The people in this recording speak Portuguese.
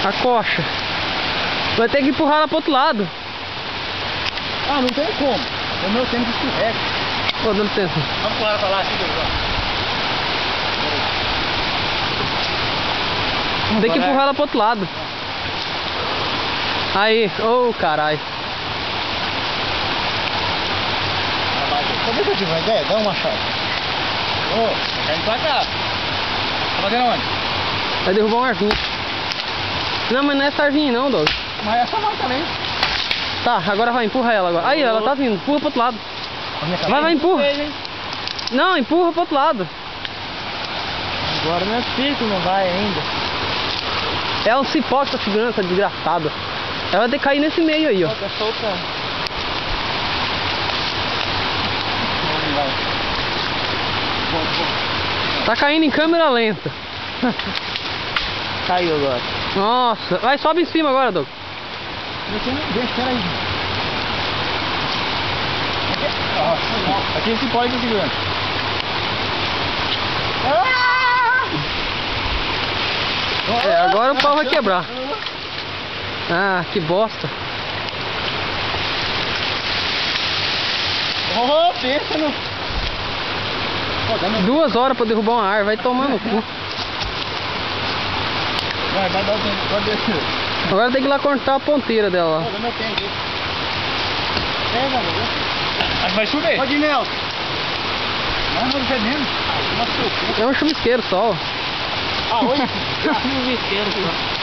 A coxa. Vai ter que empurrar ela pro outro lado. Ah, não tem como. O meu tempo escorrega. Pô, dá licença. Vamos com ela pra lá, assim, Tem que empurrar ela pro outro lado. Aí, ô caralho. Sabe o que eu tive uma ideia? Dá uma chave. Ô, tá indo pra cá. Tá fazendo onde? Vai derrubar um arvinho. Não, mas não é essa arvinha não, Doug. Mas essa vai também. Tá, agora vai, empurra ela agora. Aí, ela tá vindo, empurra pro outro lado. Vai, empurra. Não, empurra pro outro lado. Agora não é possível que não vai ainda. É um cipó que tá segurando essa desgraçada. Ela vai ter que cair nesse meio aí, ó. Tá soltando. Tá caindo em câmera lenta. Caiu agora. Nossa, vai, sobe em cima agora, Doug. Deixa, peraí. Aqui esse pó tá segurando. É, agora o pau vai quebrar. Ah, que bosta. Oh, pensa no... 2 horas pra derrubar uma árvore, vai tomar no cu. Vai dar o tempo, pode descer. Agora tem que ir lá cortar a ponteira dela. Pô, dá meu tempo aqui. Pega, meu. Acho que vai chover. Pode ir, Nelson. Não, não é mesmo. É um chuvisqueiro só, ó. Ah, oi? É um chuvisqueiro só.